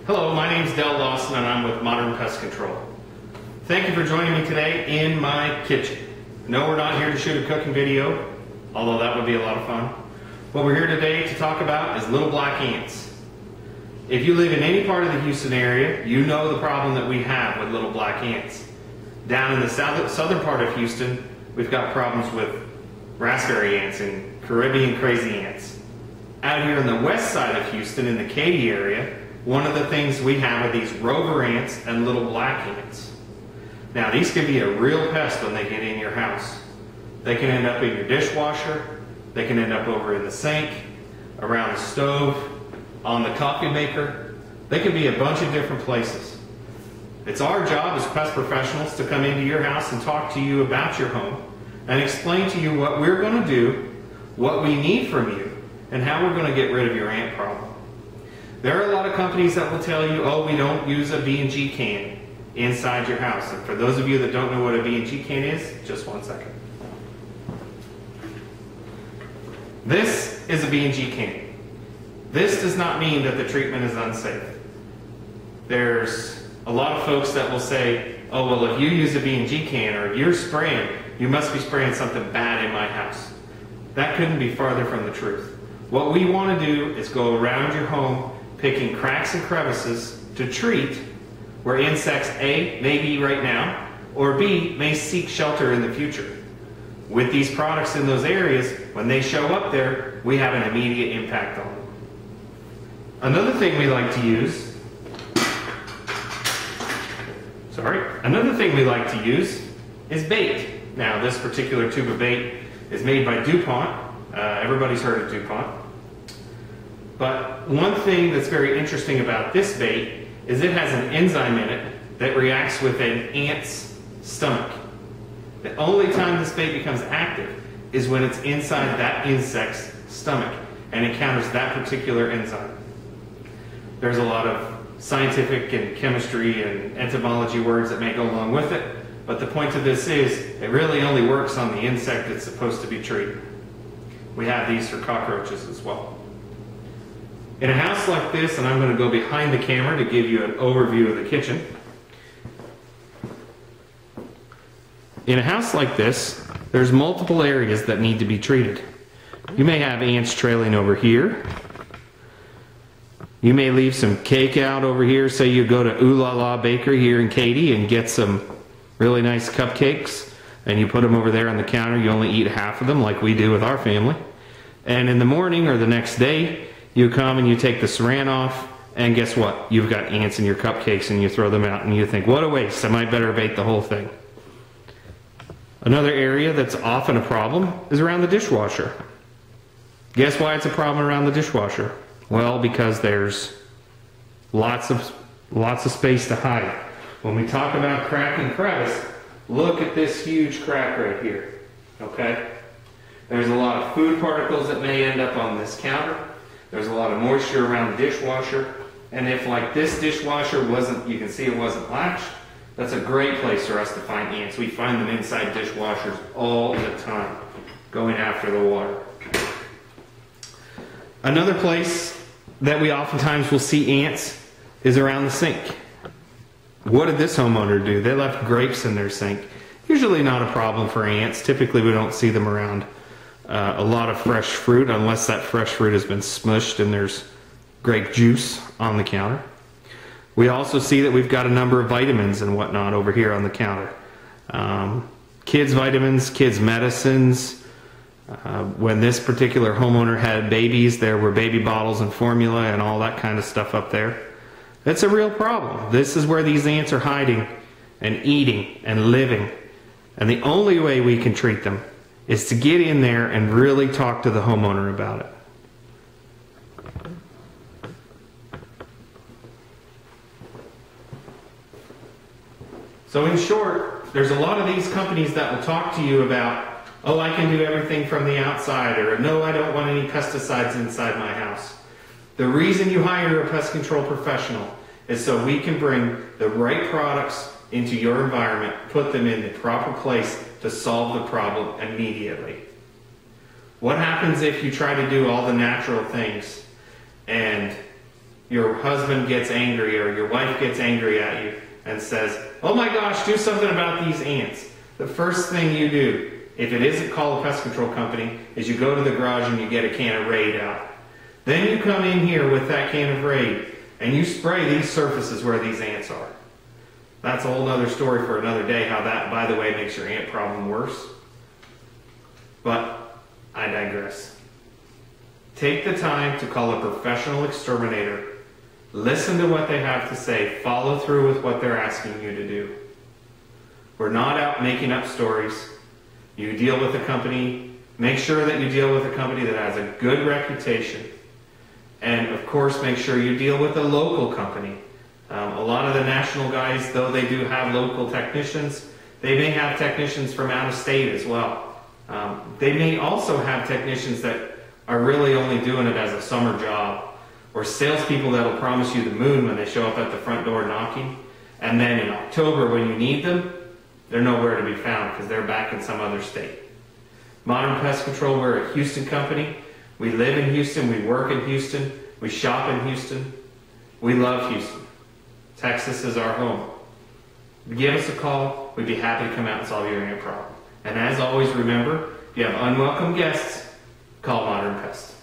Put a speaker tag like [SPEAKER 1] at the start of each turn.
[SPEAKER 1] Hello, my name is Del Lawson and I'm with Modern Pest Control. Thank you for joining me today in my kitchen. No, we're not here to shoot a cooking video, although that would be a lot of fun. What we're here today to talk about is little black ants. If you live in any part of the Houston area, you know the problem that we have with little black ants. Down in the southern part of Houston, we've got problems with raspberry ants and Caribbean crazy ants. Out here on the west side of Houston, in the Katy area, one of the things we have are these rover ants and little black ants. Now, these can be a real pest when they get in your house. They can end up in your dishwasher, they can end up over in the sink, around the stove, on the coffee maker. They can be a bunch of different places. It's our job as pest professionals to come into your house and talk to you about your home and explain to you what we're going to do, what we need from you, and how we're going to get rid of your ant problem. There are a lot of companies that will tell you, oh, we don't use a B&G can inside your house. And for those of you that don't know what a B&G can is, just one second. This is a B&G can. This does not mean that the treatment is unsafe. There's a lot of folks that will say, oh, well, if you use a B&G can or you're spraying, you must be spraying something bad in my house. That couldn't be farther from the truth. What we want to do is go around your home picking cracks and crevices to treat where insects A, may be right now, or B, may seek shelter in the future. With these products in those areas, when they show up there, we have an immediate impact on them. Another thing we like to use, is bait. Now, this particular tube of bait is made by DuPont. Everybody's heard of DuPont. But one thing that's very interesting about this bait is it has an enzyme in it that reacts with an ant's stomach. The only time this bait becomes active is when it's inside that insect's stomach and encounters that particular enzyme. There's a lot of scientific and chemistry and entomology words that may go along with it, but the point of this is it really only works on the insect it's supposed to be treating. We have these for cockroaches as well. In a house like this, and I'm going to go behind the camera to give you an overview of the kitchen. In a house like this, there's multiple areas that need to be treated. You may have ants trailing over here. You may leave some cake out over here. Say you go to Ooh La La Bakery here in Katy and get some really nice cupcakes, and you put them over there on the counter. You only eat half of them like we do with our family. And in the morning or the next day, you come and you take the saran off, and guess what? You've got ants in your cupcakes and you throw them out and you think, what a waste, I might better bait the whole thing. Another area that's often a problem is around the dishwasher. Guess why it's a problem around the dishwasher? Well, because there's lots of space to hide. When we talk about crack and crevice, look at this huge crack right here, okay? There's a lot of food particles that may end up on this counter. There's a lot of moisture around the dishwasher. And if, like this dishwasher wasn't, you can see it wasn't latched, that's a great place for us to find ants. We find them inside dishwashers all the time, going after the water. Another place that we oftentimes will see ants is around the sink. What did this homeowner do? They left grapes in their sink. Usually not a problem for ants. Typically we don't see them around a lot of fresh fruit unless that fresh fruit has been smushed and there's grape juice on the counter. We also see that we've got a number of vitamins and whatnot over here on the counter. Kids vitamins, kids medicines. When this particular homeowner had babies, there were baby bottles and formula and all that kind of stuff up there. It's a real problem. This is where these ants are hiding and eating and living. And the only way we can treat them is to get in there and really talk to the homeowner about it. So in short, there's a lot of these companies that will talk to you about, oh, I can do everything from the outside, or no, I don't want any pesticides inside my house. The reason you hire a pest control professional is so we can bring the right products into your environment, put them in the proper place to solve the problem immediately. What happens if you try to do all the natural things and your husband gets angry or your wife gets angry at you and says, "Oh my gosh, do something about these ants," the first thing you do, if it isn't call a pest control company, is you go to the garage and you get a can of Raid out. Then you come in here with that can of Raid and you spray these surfaces where these ants are. That's a whole other story for another day, how that, by the way, makes your ant problem worse. But I digress. Take the time to call a professional exterminator. Listen to what they have to say. Follow through with what they're asking you to do. We're not out making up stories. You deal with a company. Make sure that you deal with a company that has a good reputation. And of course, make sure you deal with a local company. A lot of the national guys, though they do have local technicians, they may have technicians from out of state as well. They may also have technicians that are really only doing it as a summer job, or salespeople that will promise you the moon when they show up at the front door knocking, and then in October when you need them, they're nowhere to be found because they're back in some other state. Modern Pest Control, we're a Houston company. We live in Houston, we work in Houston, we shop in Houston. We love Houston. Texas is our home. Give us a call. We'd be happy to come out and solve your ant problem. And as always, remember, if you have unwelcome guests, call Modern Pest.